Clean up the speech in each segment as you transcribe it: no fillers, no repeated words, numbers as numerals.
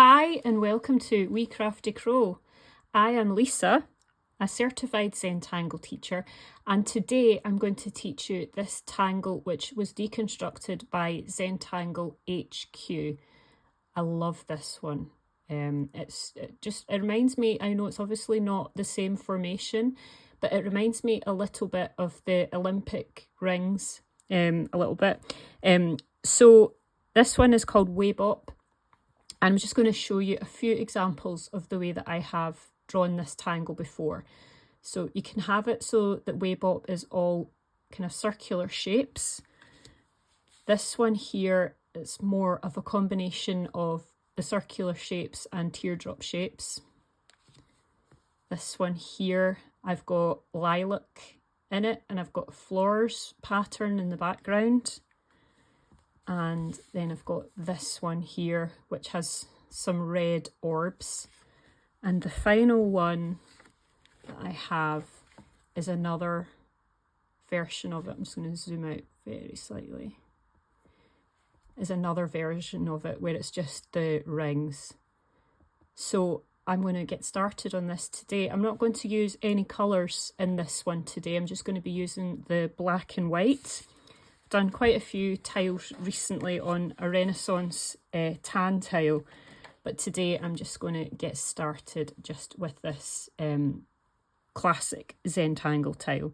Hi and welcome to Wee Crafty Crow. I am Lisa, a certified Zentangle teacher, and today I'm going to teach you this tangle which was deconstructed by Zentangle HQ. I love this one. It reminds me, I know it's obviously not the same formation, but it reminds me a little bit of the Olympic rings, a little bit. So this one is called Waybop. I'm just going to show you a few examples of the way that I have drawn this tangle before. So you can have it so that Waybop is all kind of circular shapes. This one here is more of a combination of the circular shapes and teardrop shapes. This one here, I've got lilac in it and I've got flowers pattern in the background. And then I've got this one here, which has some red orbs. And the final one that I have is another version of it. I'm just going to zoom out very slightly. Is another version of it where it's just the rings. So I'm going to get started on this today. I'm not going to use any colours in this one today. I'm just going to be using the black and white. Done quite a few tiles recently on a Renaissance tan tile, but today I'm just going to get started just with this classic Zentangle tile.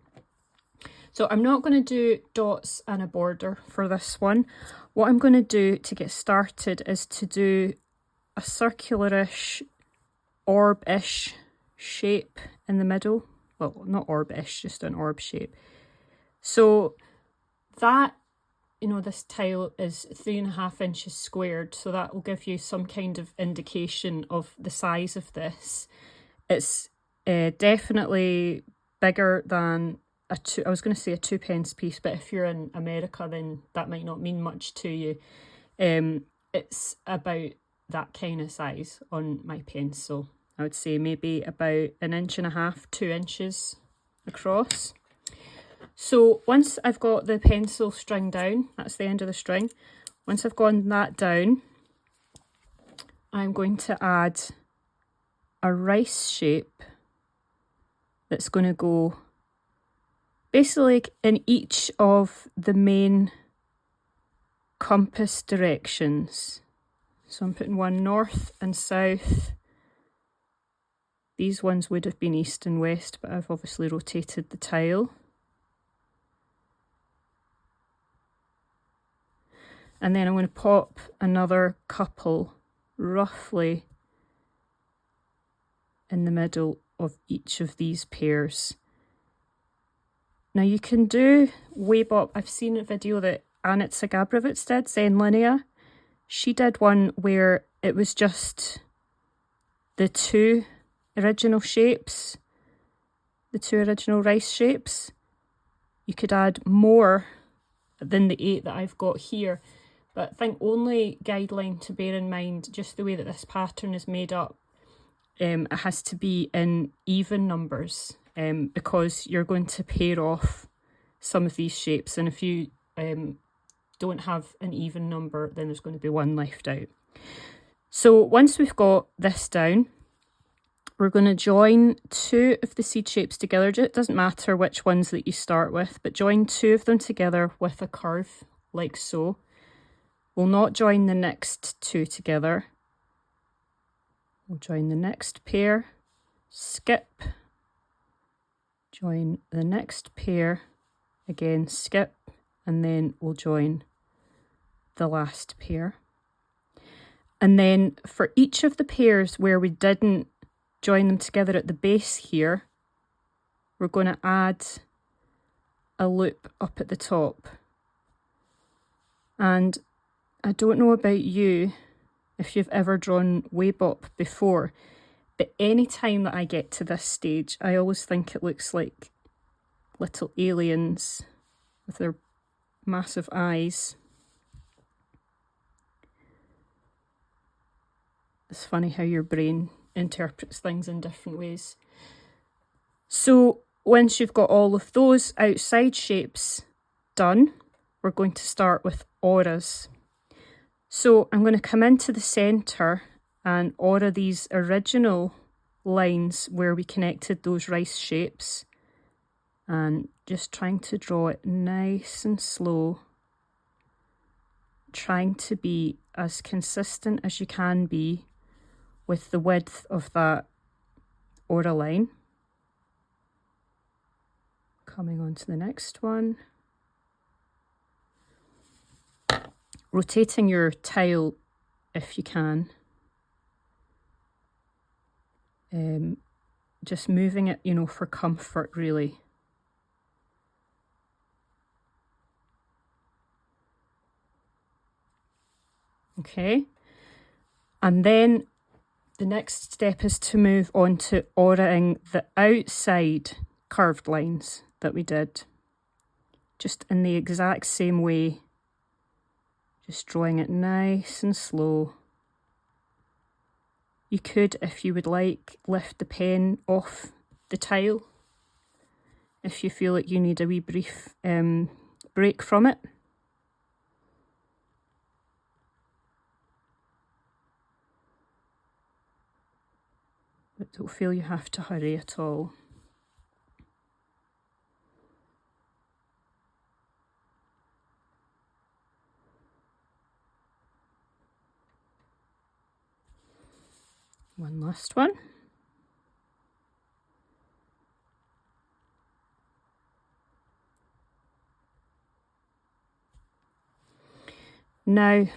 So I'm not going to do dots and a border for this one. What I'm going to do to get started is to do a circular-ish, orb-ish shape in the middle. Well, not orb-ish, just an orb shape. So that, you know, this tile is 3.5 inches squared, so that will give you some kind of indication of the size of this. It's definitely bigger than I was going to say a 2p piece, but if you're in America then that might not mean much to you. It's about that kind of size on my pencil. I would say maybe about 1.5 inches, 2 inches across. So once I've got the pencil string down, that's the end of the string, once I've gotten that down, I'm going to add a rice shape that's going to go basically in each of the main compass directions. So I'm putting one north and south. These ones would have been east and west, but I've obviously rotated the tile. And then I'm going to pop another couple roughly in the middle of each of these pairs. Now you can do Waybop. I've seen a video that Anitsa Gabrovitz did, Zen Linnea. She did one where it was just the two original shapes, the two original rice shapes. You could add more than the 8 that I've got here. But I think only guideline to bear in mind, just the way that this pattern is made up, it has to be in even numbers because you're going to pair off some of these shapes. And if you don't have an even number, then there's going to be one left out. So once we've got this down, we're going to join 2 of the seed shapes together. It doesn't matter which ones that you start with, but join 2 of them together with a curve like so. We'll not join the next 2 together. We'll join the next pair, skip, join the next pair, again skip, and then we'll join the last pair. And then for each of the pairs where we didn't join them together at the base here, we're going to add a loop up at the top. And I don't know about you, if you've ever drawn Waybop before, but any time that I get to this stage, I always think it looks like little aliens with their massive eyes. It's funny how your brain interprets things in different ways. So once you've got all of those outside shapes done, we're going to start with auras. So I'm going to come into the centre and aura these original lines where we connected those rice shapes, and just trying to draw it nice and slow, trying to be as consistent as you can be with the width of that aura line. Coming on to the next one. Rotating your tile if you can. Just moving it, for comfort, really. Okay. And then the next step is to move on to auraing the outside curved lines that we did. Just in the exact same way. Just drawing it nice and slow. You could, if you would like, lift the pen off the tile if you feel like you need a wee brief break from it. But don't feel you have to hurry at all. One last one. Now,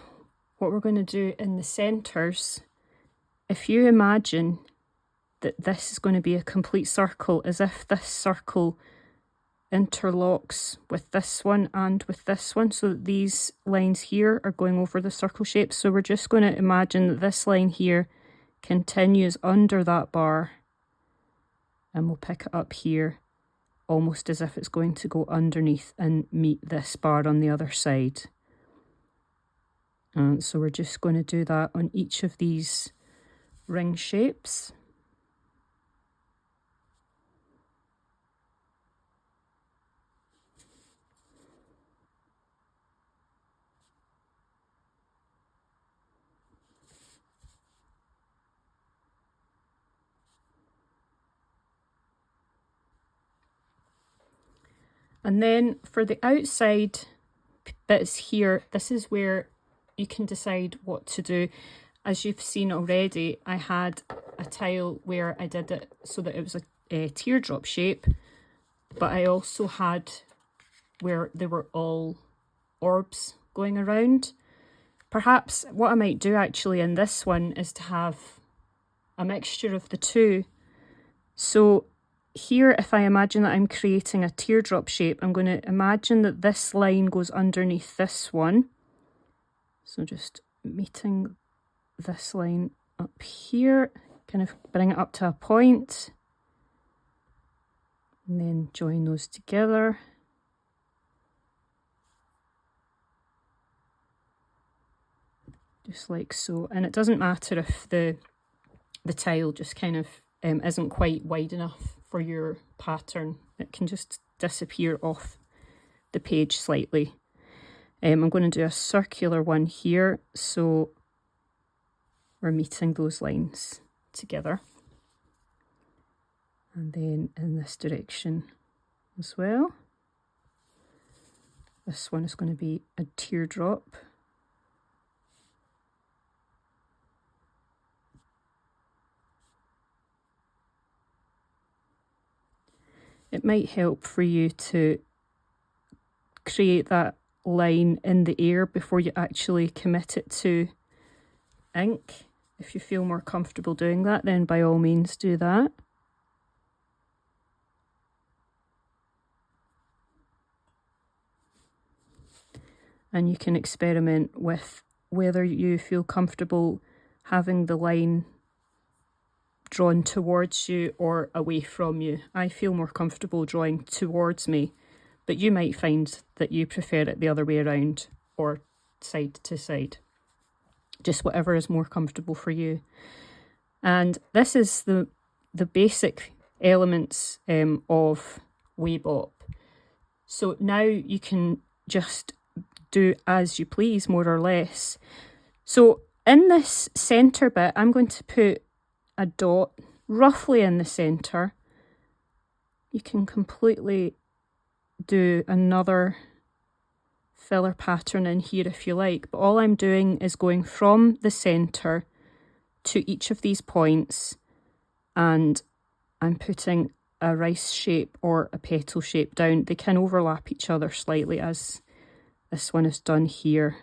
what we're going to do in the centres, if you imagine that this is going to be a complete circle, as if this circle interlocks with this one and with this one, so that these lines here are going over the circle shape. So we're just going to imagine that this line here continues under that bar, and we'll pick it up here almost as if it's going to go underneath and meet this bar on the other side. And so we're just going to do that on each of these ring shapes. And then for the outside bits here, this is where you can decide what to do. As you've seen already, I had a tile where I did it so that it was a teardrop shape, but I also had where they were all orbs going around. Perhaps what I might do actually in this one is to have a mixture of the two. So here, if I imagine that I'm creating a teardrop shape, I'm going to imagine that this line goes underneath this one. So just meeting this line up here, kind of bring it up to a point, and then join those together. Just like so. And it doesn't matter if the tile just kind of isn't quite wide enough for your pattern. It can just disappear off the page slightly. I'm going to do a circular one here, so we're meeting those lines together. And then in this direction as well. This one is going to be a teardrop. It might help for you to create that line in the air before you actually commit it to ink. If you feel more comfortable doing that, then by all means do that. And you can experiment with whether you feel comfortable having the line drawn towards you or away from you. I feel more comfortable drawing towards me, but you might find that you prefer it the other way around or side to side. Just whatever is more comfortable for you. And this is the basic elements of Waybop. So now you can just do as you please, more or less. So in this centre bit, I'm going to put a dot roughly in the centre. You can completely do another filler pattern in here if you like, but all I'm doing is going from the centre to each of these points, and I'm putting a rice shape or a petal shape down. They can overlap each other slightly, as this one is done here.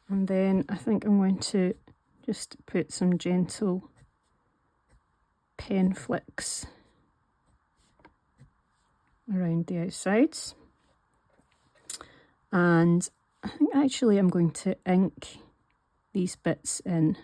And then I think I'm going to just put some gentle pen flicks around the outsides. And I think actually I'm going to ink these bits in.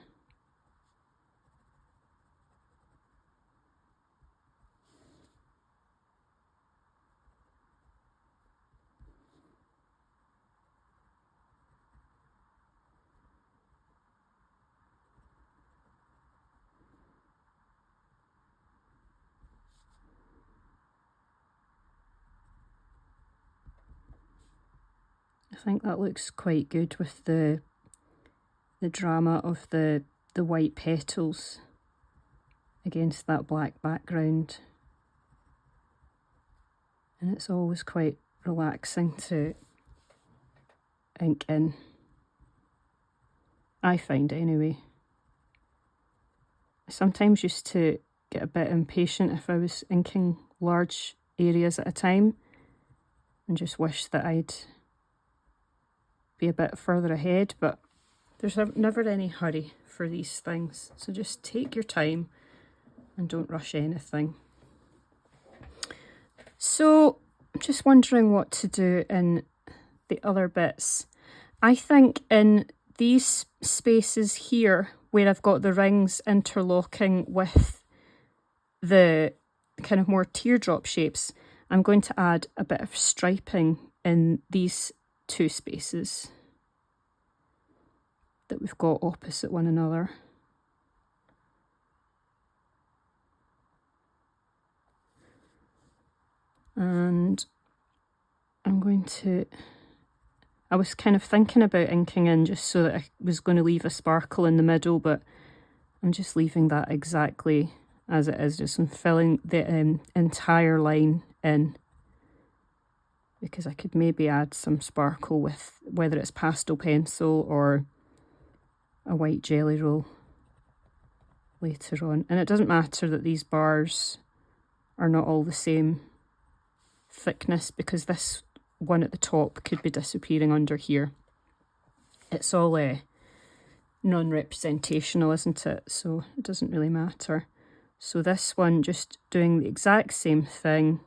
I think that looks quite good with the drama of the white petals against that black background. And it's always quite relaxing to ink in. I find anyway. I sometimes used to get a bit impatient if I was inking large areas at a time and just wish that I'd be a bit further ahead, but there's never any hurry for these things, so just take your time and don't rush anything. So I'm just wondering what to do in the other bits. I think in these spaces here where I've got the rings interlocking with the kind of more teardrop shapes, I'm going to add a bit of striping in these two spaces that we've got opposite one another. And I'm going to, I was kind of thinking about inking in just so that I was going to leave a sparkle in the middle, but I'm just leaving that exactly as it is, just filling the entire line in, because I could maybe add some sparkle with whether it's pastel pencil or a white jelly roll later on. And it doesn't matter that these bars are not all the same thickness, because this one at the top could be disappearing under here. It's all non-representational, isn't it? So it doesn't really matter. So this one, just doing the exact same thing,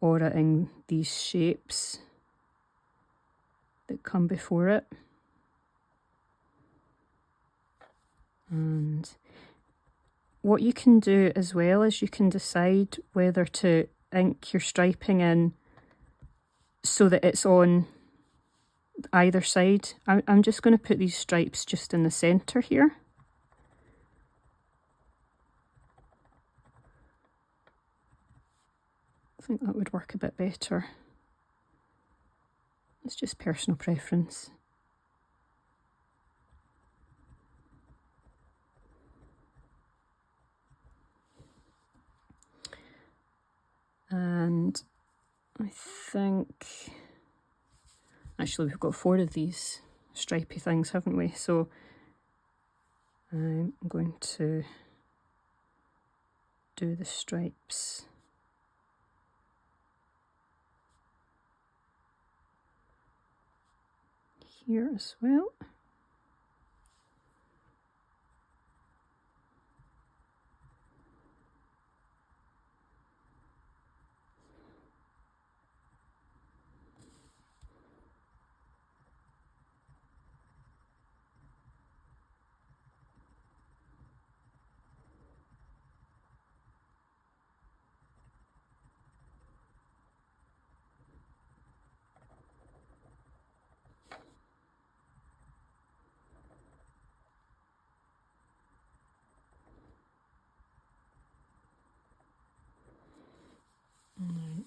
aurating these shapes that come before it. And what you can do as well is you can decide whether to ink your striping in so that it's on either side. I'm just going to put these stripes just in the centre here. I think that would work a bit better. It's just personal preference. And I think, actually we've got 4 of these stripy things, haven't we? So I'm going to do the stripes here as well.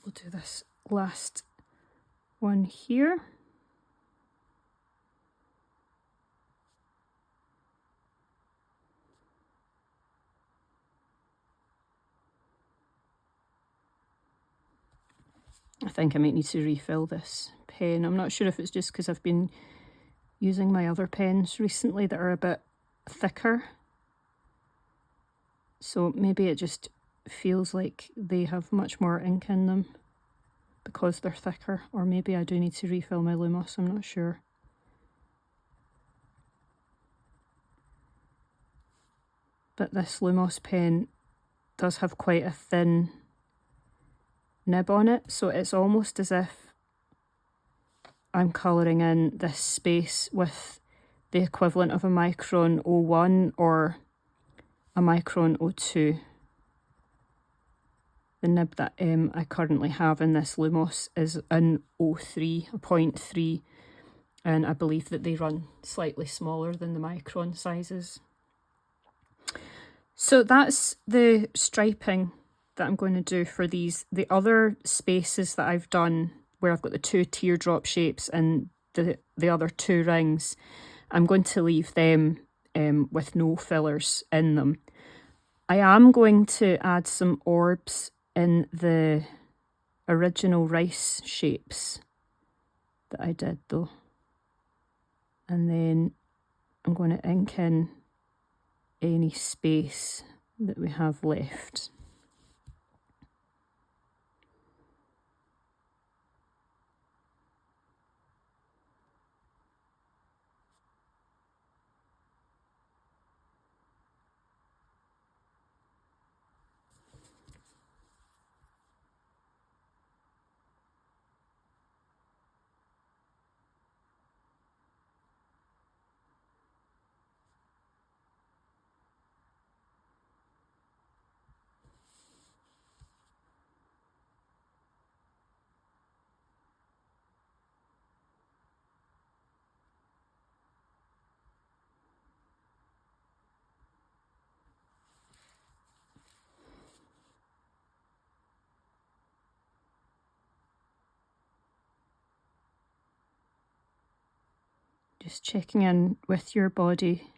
we'll do this last one here. I think I might need to refill this pen. I'm not sure if it's just because I've been using my other pens recently that are a bit thicker. So maybe it just feels like they have much more ink in them because they're thicker. Or maybe I do need to refill my Lumos, I'm not sure. But this Lumos pen does have quite a thin nib on it, so it's almost as if I'm colouring in this space with the equivalent of a micron 01 or a micron 02. The nib that I currently have in this Lumos is an 03, a 0.3, and I believe that they run slightly smaller than the micron sizes. So that's the striping that I'm going to do for these. The other spaces that I've done where I've got the 2 teardrop shapes and the other 2 rings, I'm going to leave them with no fillers in them. I am going to add some orbs in the original rice shapes that I did though. And then I'm going to ink in any space that we have left. Just checking in with your body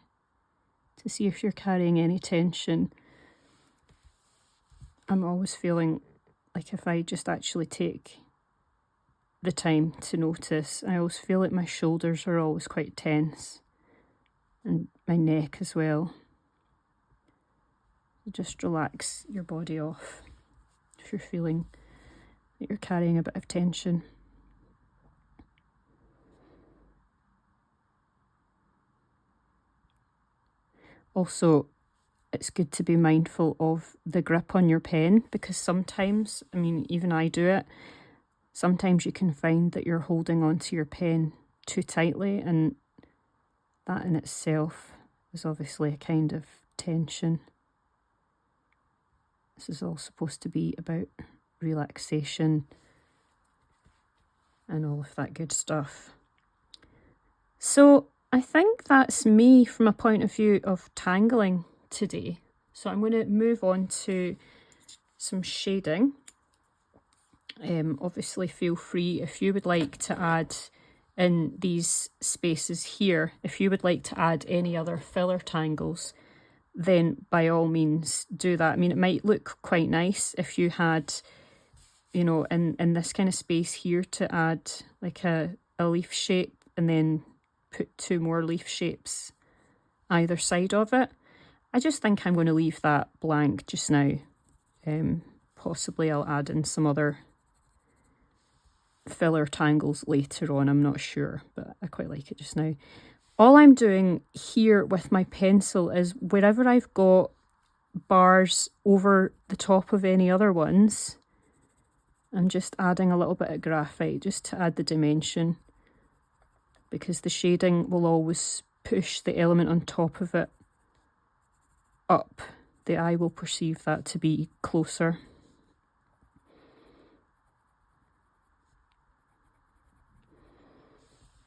to see if you're carrying any tension. I'm always feeling like if I just actually take the time to notice, I always feel like my shoulders are always quite tense and my neck as well. Just relax your body off if you're feeling that you're carrying a bit of tension. Also, it's good to be mindful of the grip on your pen because sometimes, I mean, even I do it, sometimes you can find that you're holding onto your pen too tightly, and that in itself is obviously a kind of tension. This is all supposed to be about relaxation and all of that good stuff. So I think that's me from a point of view of tangling today. So I'm going to move on to some shading. Obviously feel free if you would like to add in these spaces here, if you would like to add any other filler tangles, then by all means do that. I mean, it might look quite nice if you had, you know, in this kind of space here to add like a leaf shape and then put 2 more leaf shapes either side of it. I just think I'm going to leave that blank just now. Possibly I'll add in some other filler tangles later on, I'm not sure, but I quite like it just now. All I'm doing here with my pencil is wherever I've got bars over the top of any other ones, I'm just adding a little bit of graphite just to add the dimension, because the shading will always push the element on top of it up. The eye will perceive that to be closer.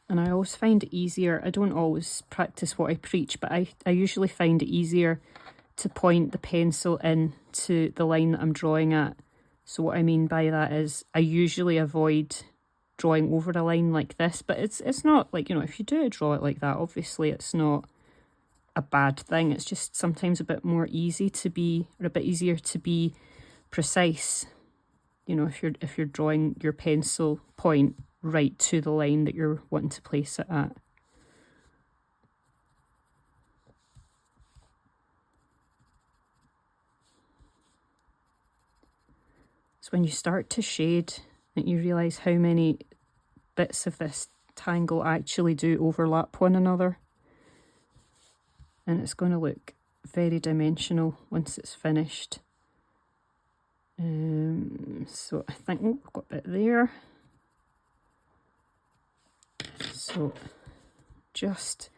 And I always find it easier, I don't always practice what I preach, but I usually find it easier to point the pencil in to the line that I'm drawing at, So what I mean by that is I usually avoid drawing over a line like this, but it's not like, you know, if you do draw it like that, obviously it's not a bad thing. It's just sometimes a bit more easy to be, or a bit easier to be precise, you know, if you're drawing your pencil point right to the line that you're wanting to place it at. It's when you start to shade that you realise how many bits of this tangle actually do overlap one another. And it's going to look very dimensional once it's finished. So I think we've got a bit there. So just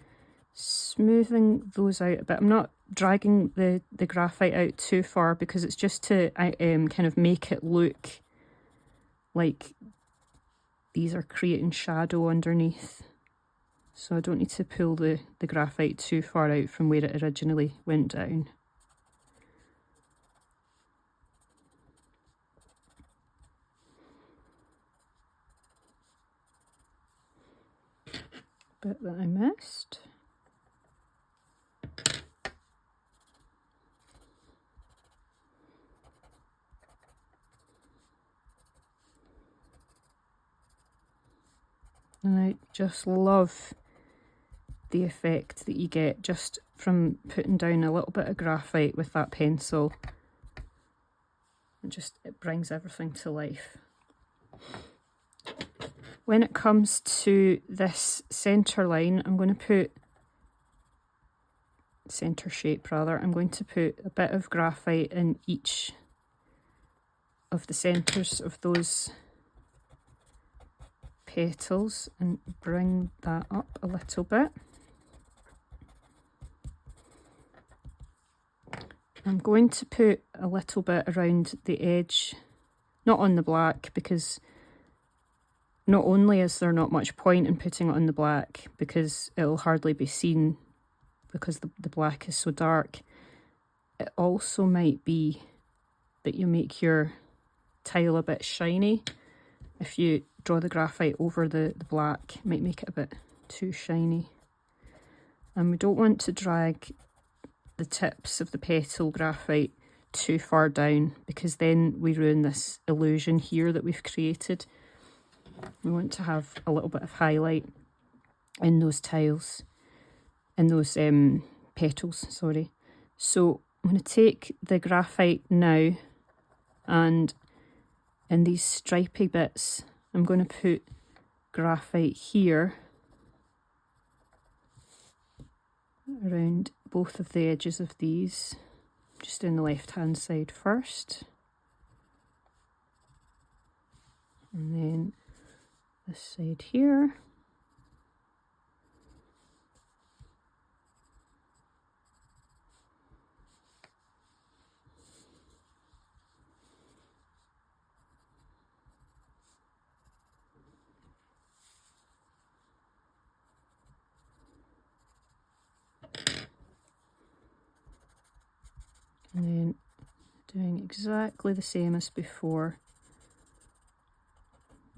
smoothing those out a bit. I'm not dragging the graphite out too far because it's just to kind of make it look like these are creating shadow underneath. So I don't need to pull the graphite too far out from where it originally went down. Bit that I missed. And I just love the effect that you get just from putting down a little bit of graphite with that pencil. It brings everything to life. When it comes to this centre line, I'm going to put, centre shape rather, I'm going to put a bit of graphite in each of the centres of those petals and bring that up a little bit. I'm going to put a little bit around the edge, not on the black, because not only is there not much point in putting it on the black because it'll hardly be seen because the black is so dark, it also might be that you make your tile a bit shiny. If you draw the graphite over the black, it might make it a bit too shiny. And we don't want to drag the tips of the petal graphite too far down because then we ruin this illusion here that we've created. We want to have a little bit of highlight in those tiles, in those petals, sorry. So I'm going to take the graphite now, and in these stripy bits, I'm going to put graphite here around both of the edges of these, just in the left hand side first, and then this side here. And then doing exactly the same as before,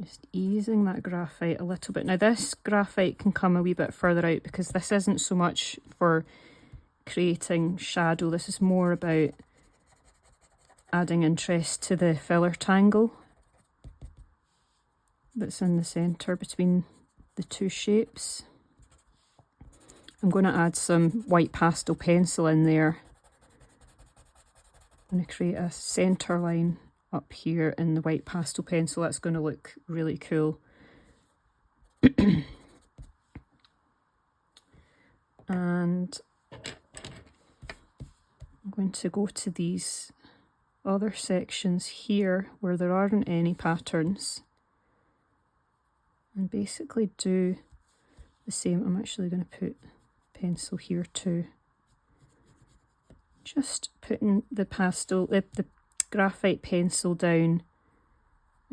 just easing that graphite a little bit. Now this graphite can come a wee bit further out because this isn't so much for creating shadow, this is more about adding interest to the filler tangle that's in the centre between the two shapes. I'm going to add some white pastel pencil in there. I'm going to create a centre line up here in the white pastel pencil. That's going to look really cool. And I'm going to go to these other sections here where there aren't any patterns and basically do the same. I'm actually going to put pencil here too. Just putting the pastel, the graphite pencil down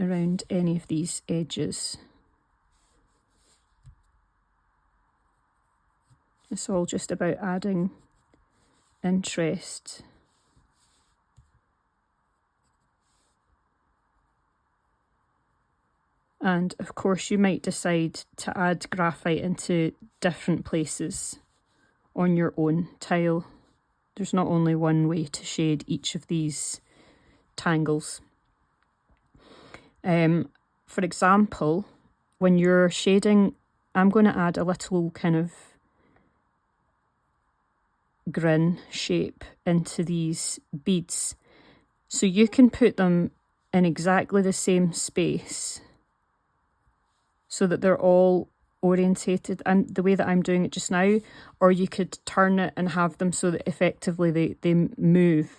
around any of these edges. It's all just about adding interest. And of course you might decide to add graphite into different places on your own tile. There's not only one way to shade each of these tangles. For example, when you're shading, I'm going to add a little kind of grin shape into these beads. So you can put them in exactly the same space so that they're all orientated and the way that I'm doing it just now, or you could turn it and have them so that effectively they move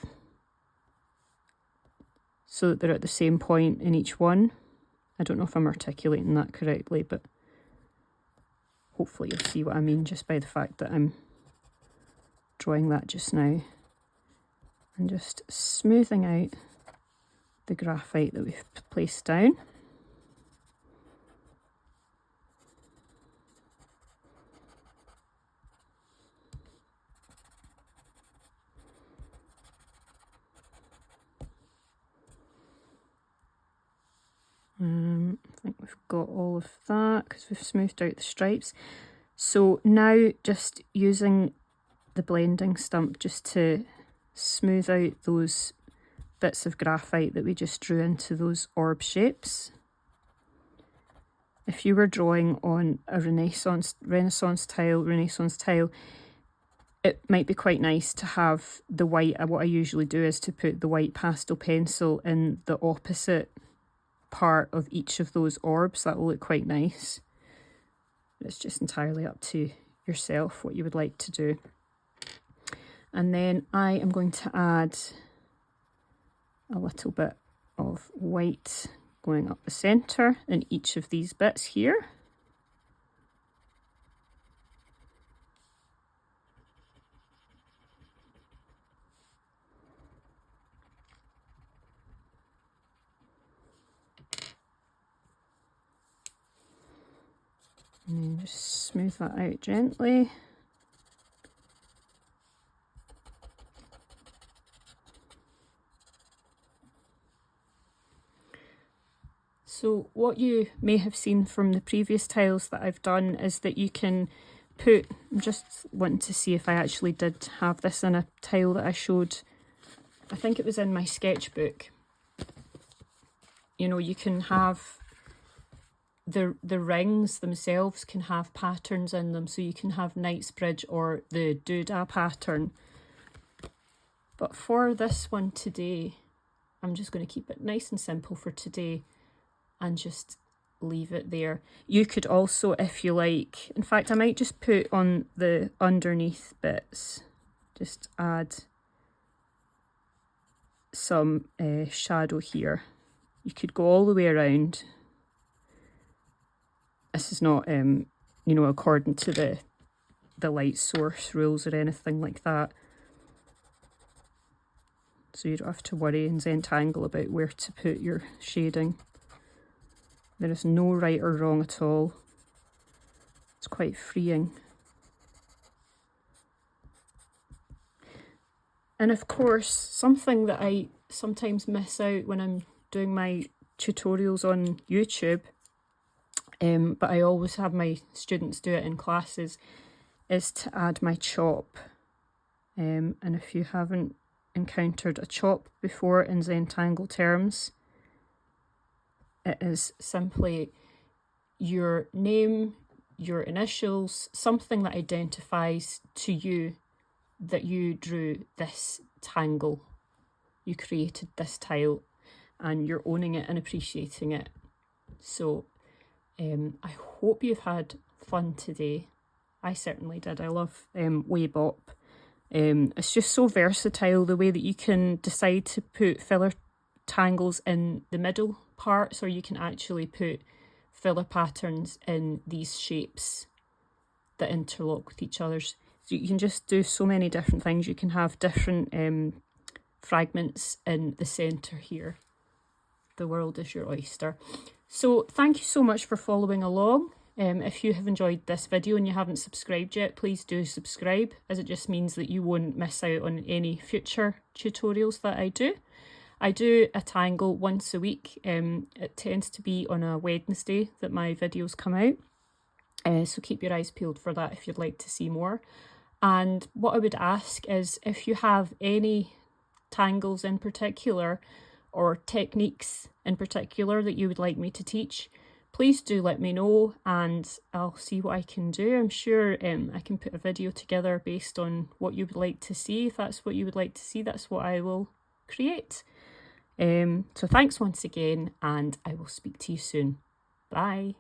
so that they're at the same point in each one. I don't know if I'm articulating that correctly, but hopefully you'll see what I mean just by the fact that I'm drawing that just now. And just smoothing out the graphite that we've placed down. I think we've got all of that because we've smoothed out the stripes. So now just using the blending stump just to smooth out those bits of graphite that we just drew into those orb shapes. If you were drawing on a Renaissance tile, it might be quite nice to have the white. What I usually do is to put the white pastel pencil in the opposite part of each of those orbs. That will look quite nice. It's just entirely up to yourself what you would like to do. And then I am going to add a little bit of white going up the centre in each of these bits here. And then just smooth that out gently. So what you may have seen from the previous tiles that I've done is that you can put, I'm just wanting to see if I actually did have this in a tile that I showed, I think it was in my sketchbook. You know, you can have the rings themselves can have patterns in them, so you can have Knightsbridge or the Doodah pattern. But for this one today, I'm just going to keep it nice and simple for today and just leave it there. You could also, if you like, in fact I might just put on the underneath bits, just add some shadow here. You could go all the way around. This is not, you know, according to the light source rules or anything like that. So you don't have to worry in Zentangle about where to put your shading. There is no right or wrong at all. It's quite freeing. And of course, something that I sometimes miss out when I'm doing my tutorials on YouTube, but I always have my students do it in classes, is to add my chop. And if you haven't encountered a chop before in Zentangle terms, it is simply your name, your initials, something that identifies to you that you drew this tangle, you created this tile, and you're owning it and appreciating it. So I hope you've had fun today. I certainly did. I love Waybop. It's just so versatile, the way that you can decide to put filler tangles in the middle parts, or you can actually put filler patterns in these shapes that interlock with each other. So you can just do so many different things. You can have different fragments in the centre here. The world is your oyster. So thank you so much for following along. If you have enjoyed this video and you haven't subscribed yet, please do subscribe, as it just means that you won't miss out on any future tutorials that I do. I do a tangle once a week. It tends to be on a Wednesday that my videos come out. So keep your eyes peeled for that if you'd like to see more. And what I would ask is if you have any tangles in particular or techniques in particular that you would like me to teach, please do let me know and I'll see what I can do. I'm sure I can put a video together based on what you would like to see. If that's what you would like to see, that's what I will create. So thanks once again, and I will speak to you soon. Bye.